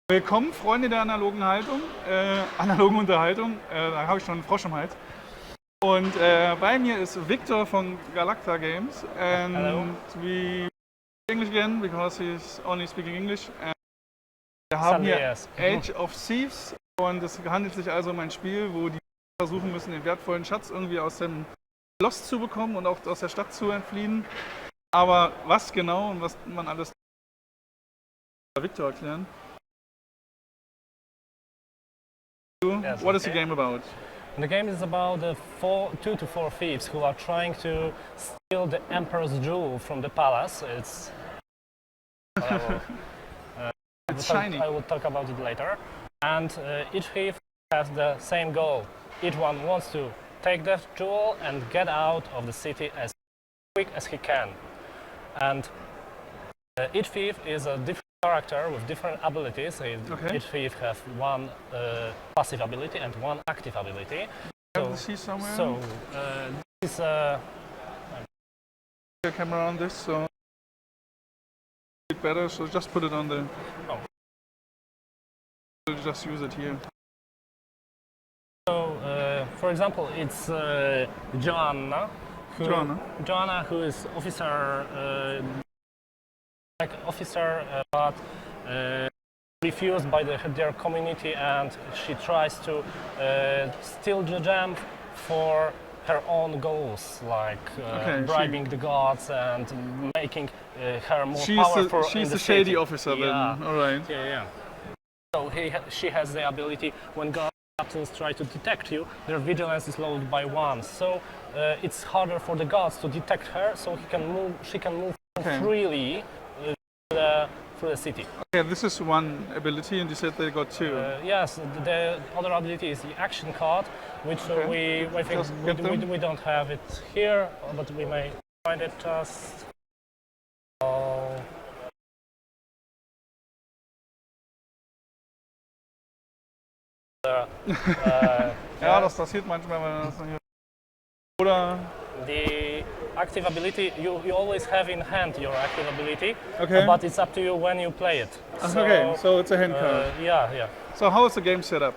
Willkommen, Freunde der analogen Unterhaltung. Da habe ich schon einen Frosch im Hals. Und bei mir ist Victor von Galacta Games. And Hello. we English again because he's only speaking English. Wir haben hier Age of Thieves und es handelt sich also um ein Spiel, wo die versuchen müssen, den wertvollen Schatz irgendwie aus dem Schloss zu bekommen und auch aus der Stadt zu entfliehen. Aber was genau und was man alles Victor erklären. Yes, what is the game about? The game is about 2 to 4 thieves who are trying to steal the Emperor's jewel from the palace. It's shiny. I will talk about it later. And each thief has the same goal. Each one wants to take the jewel and get out of the city as quick as he can. And each thief is a different character with different abilities. Each thief has one passive ability and one active ability. This is a camera on this, so it's better. So just put it on the. Oh. Just use it here. So, for example, it's Joanna, who is officer, but refused by their community, and she tries to steal the gem for her own goals, like bribing the gods and making her more powerful. She's the a shady city. officer, then. All right. Yeah. So she has the ability when gods try to detect you, their vigilance is lowered by 1. So it's harder for the gods to detect her, so she can move freely through the city. Okay, this is one ability, and you said they got 2. Yes, the other ability is the action card, which we don't have it here, but we may find it just. Ja, das passiert manchmal, wenn man das hier. Oder. The active ability, you always have in hand your active ability, okay. But it's up to you when you play it. So it's a hand card. Yeah. So how is the game set up?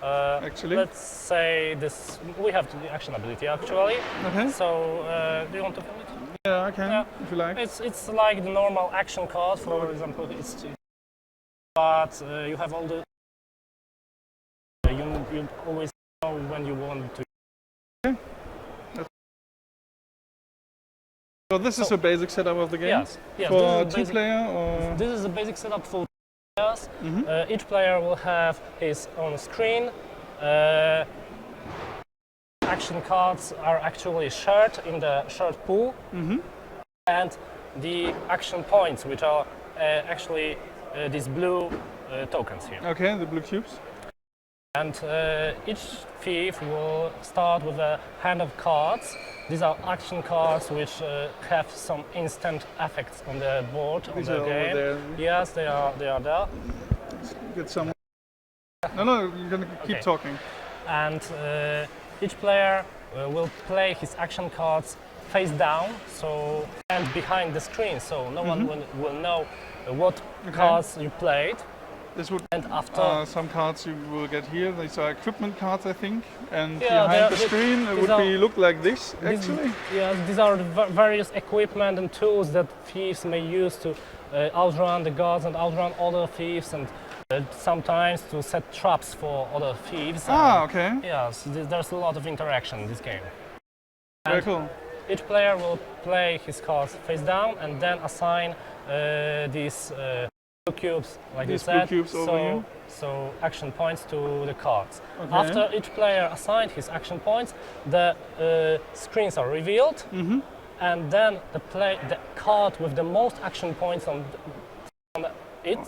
Actually, let's say this. We have the action ability actually. Okay. So do you want to film it? Yeah, I can. If you like. It's like the normal action card. For example, but you have all the. You always know when you want to. Okay. So this is a basic setup of the game? Yes. For 2-player or? This is a basic setup for 2 players. Mm-hmm. Each player will have his own screen. Action cards are actually shared in the shared pool. Mm-hmm. And the action points, which are actually these blue tokens here. Okay, the blue cubes. And each thief will start with a hand of cards. These are action cards which have some instant effects on the board of the game. There. Yes, they are there. Let's get some. No, you're gonna keep talking. And each player will play his action cards face down, and behind the screen, so no one will know what cards you played. This would, and after some cards you will get here. These are equipment cards, I think. And behind the screen it would look like this, actually. These are the various equipment and tools that thieves may use to outrun the gods and outrun other thieves, and sometimes to set traps for other thieves. Okay. Yes, there's a lot of interaction in this game. Very cool. Each player will play his cards face down and then assign these cubes, like these you said, cubes over here. So action points to the cards. Okay. After each player assigned his action points, the screens are revealed, and then the card with the most action points on it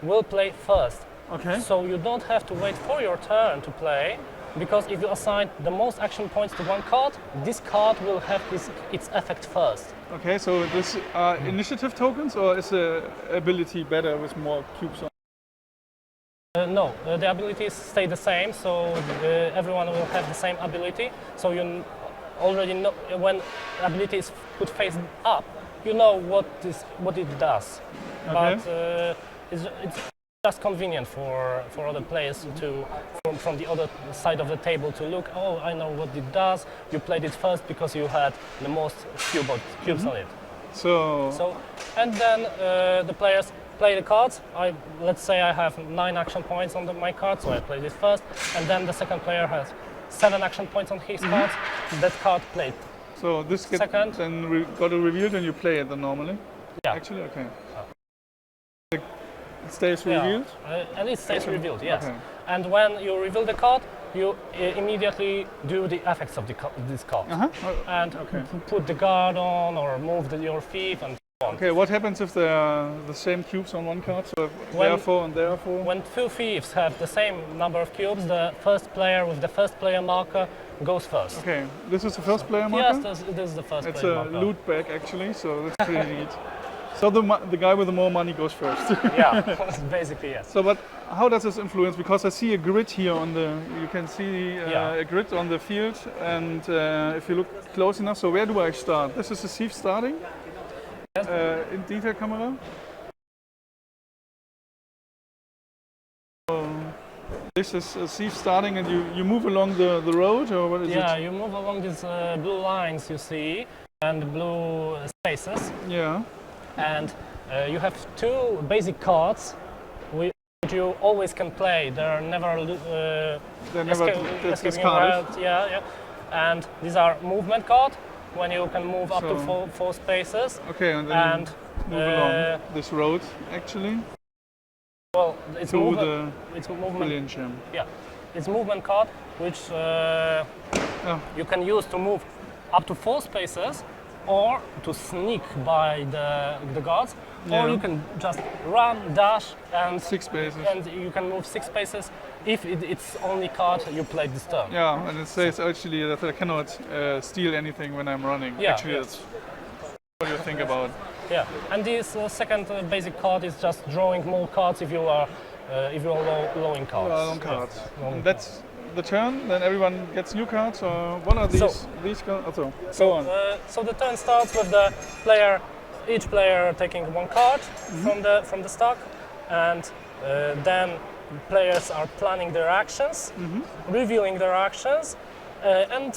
will play first. Okay. So you don't have to wait for your turn to play, because if you assign the most action points to one card, this card will have its effect first. Okay, so this are initiative tokens, or is the ability better with more cubes on? No, the abilities stay the same, so everyone will have the same ability. So you already know when ability is put face up, you know what it does. Okay. But it's just convenient for other players to from the other side of the table to look. Oh, I know what it does. You played it first because you had the most cubes on it. So and then the players play the cards. Let's say I have 9 action points on my card, so I played it first, and then the second player has 7 action points on his cards. That card played. So this gets Second. then got revealed and you play it then normally? Yeah. Actually, okay. It stays revealed? And it stays revealed, yes. Okay. And when you reveal the card, you immediately do the effects of this card. And put the guard on or move your thief and so on. Okay, what happens if there are the same cubes on one card? So therefore and therefore? When 2 thieves have the same number of cubes, the first player with the first player marker goes first. Okay, this is the first player marker? Yes, this is the first it's player a marker. loot bag actually, so that's pretty neat. So the guy with the more money goes first. Yeah, basically yes. So, but how does this influence? Because I see a grid here on the. You can see a grid on the field, and if you look close enough, so where do I start? This is the thief starting. Yes. In detail camera. So this is a thief starting, and you move along the road, or what is it? Yeah, you move along these blue lines you see and blue spaces. Yeah. And you have 2 basic cards which you always can play. They're never discarded. Yeah. And these are movement cards when you can move up to 4 spaces. Okay, and then move along this road actually. Well, it's to movement. It's movement. Gem. Yeah, it's movement card which you can use to move up to 4 spaces, or to sneak by the guards, or you can just run, dash, and 6 spaces. And you can move 6 spaces if it's only card you played this turn. Yeah, and it says actually that I cannot steal anything when I'm running. Yeah, actually, that's what you think about. Yeah, and this second basic card is just drawing more cards if you're low in cards. Long cards. Yeah. And that's the turn. Then everyone gets new cards. Or what are these cards? So on. So the turn starts with the each player taking 1 card from the stock, and then players are planning their actions, reviewing their actions, and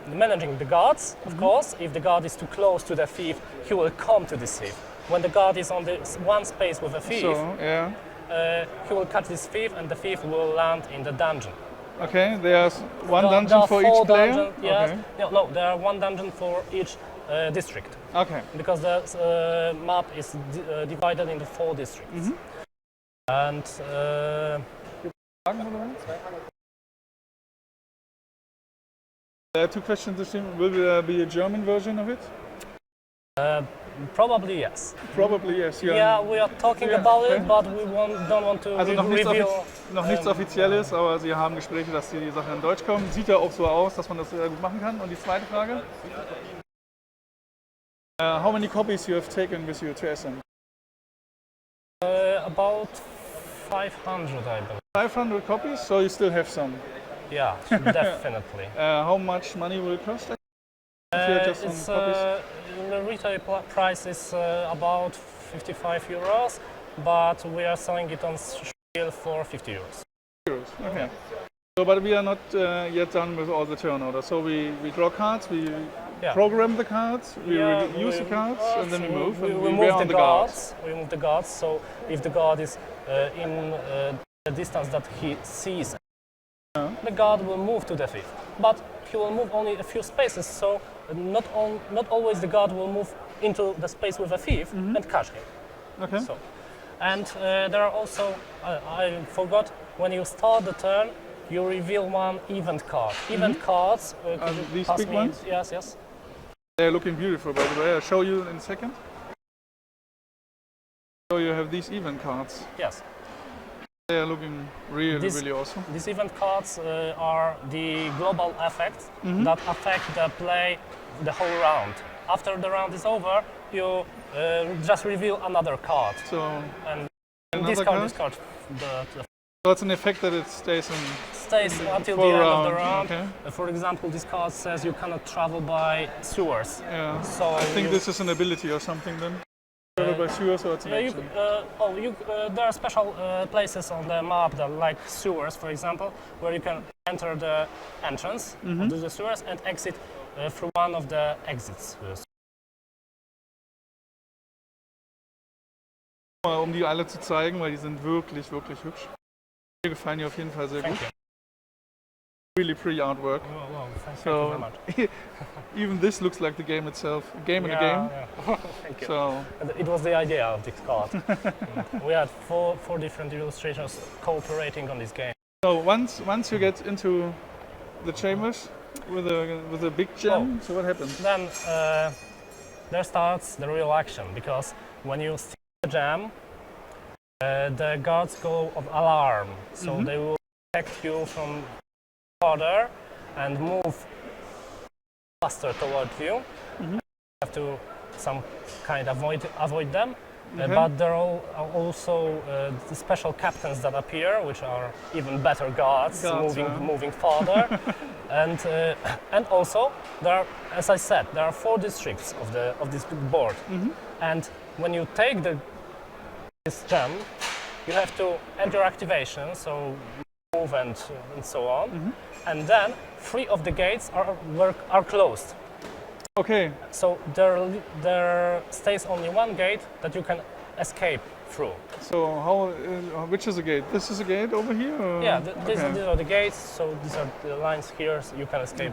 managing the guards. Of course, if the guard is too close to the thief, he will come to the thief. When the guard is on the 1 space with a thief, he will catch this thief, and the thief will land in the dungeon. Okay, there's 1 dungeon for each player? Yes. Okay. No, there are 1 dungeon for each district. Okay. Because the map is divided into 4 districts. And there are 2 questions. Will there be a German version of it? probably yes. Probably yes. Yeah, we are talking about it, but we don't want to Also reveal. Noch nichts Offizielles, aber Sie haben Gespräche, dass die Sachen in Deutsch kommen. Sieht ja auch so aus, dass man das sehr gut machen kann. Und die zweite Frage? How many copies you have taken with you to Essen? About 500, I believe. 500 copies, so you still have some. Yeah, definitely. How much money will it cost? The retail price is about 55 euros, but we are selling it on Spiel for 50 euros. Okay. So, but we are not yet done with all the turn order. So we draw cards, we program the cards, we use the cards, and then we move. We move the guards. We move the guards. So if the guard is in the distance that he sees, the guard will move to the thief. But he will move only a few spaces. So not always the guard will move into the space with a thief and catch him. Okay. So, and there are also I forgot, when you start the turn, you reveal one event card. Event cards. These big ones? Yes. They're looking beautiful, by the way. I'll show you in a second. So you have these event cards. Yes. They are looking really awesome. These event cards are the global effects that affect the play the whole round. After the round is over, you just reveal another card. So and discard. So it's an effect that it stays until the end of the round. Okay. For example, this card says you cannot travel by sewers. Yeah. So I think this is an ability or something then. By sewers or it's an Yeah, action? there are special places on the map that, like sewers, for example, where you can enter the entrance to the sewers and exit through one of the exits. Um die alle zu zeigen, weil die sind wirklich, wirklich hübsch. Mir gefallen die auf jeden Fall sehr gut. Thank you. Really pretty artwork. Well, thank you So very much. even this looks like the game itself, a game in a Yeah, game. yeah. Thank you. So And it was the idea of this card. We had four different illustrators cooperating on this game. so once you get into the chambers with a big gem, so what happens? Then there starts the real action, because when you steal the gem, the guards go of alarm, so they will protect you from further and move faster towards you. You have to some kind avoid them. But there are also the special captains that appear, which are even better guards, moving farther. And also there are, as I said, there are 4 districts of this big board. And when you take this gem, you have to end your activation, so move and so on. And then 3 of the gates are closed. Okay, So there stays only 1 gate that you can escape through. so which is a gate? This is a gate over here? Or? Yeah, these Okay. are the gates, so these are the lines here, so you can escape.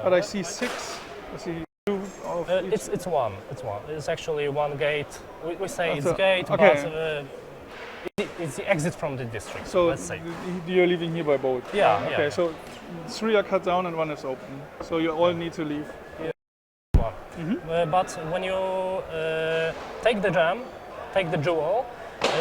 But I see 6. I see 2 of each. It's one. It's actually 1 gate. We say it's So- gate, okay. but it's the exit from the district. So let's say. you're leaving here by boat? Yeah, Okay, yeah. so 3 are cut down and 1 is open. So you all need to leave. But when you take the gem, take the jewel,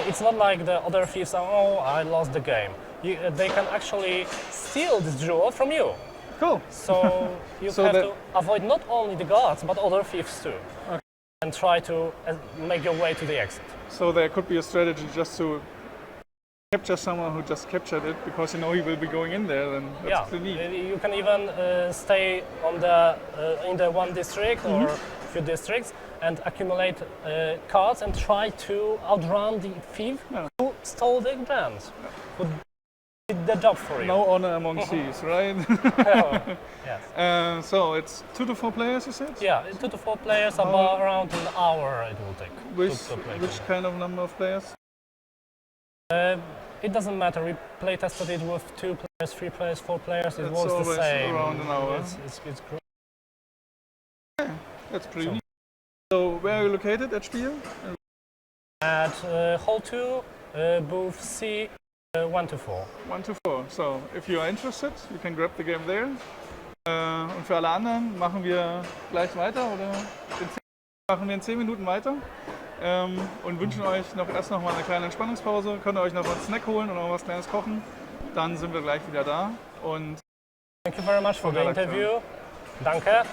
it's not like the other thieves are, oh, I lost the game. They can actually steal this jewel from you. Cool. So you So have that- to avoid not only the guards, but other thieves too. Okay. And try to make your way to the exit. So there could be a strategy just to capture someone who just captured it because you know he will be going in there. Then that's Yeah, pretty neat. you can even stay on in the one district or few districts and accumulate cards and try to outrun the thief who stole the gems, who did the job for you. No honor among thieves, right? Yes. So it's 2 to 4 players, you said? Yeah, 2 to 4 players, about around an hour it will take. to play. Which kind of number of players? It doesn't matter. We play tested it with 2 players, 3 players, 4 players. It It's works the always same. around an hour. It's great. That's pretty neat. So where are you located at Spiel? At Hall 2, booth C, 1 to 4. 1 to 4. So if you are interested, you can grab the game there. Und für alle anderen machen wir gleich weiter oder machen wir in 10 Minuten weiter und wünschen euch erst noch mal eine kleine Entspannungspause. Könnt ihr euch noch einen Snack holen oder noch was Kleines kochen. Dann sind wir gleich wieder da. Und Thank you very much for the Vielen Dank. interview. Danke.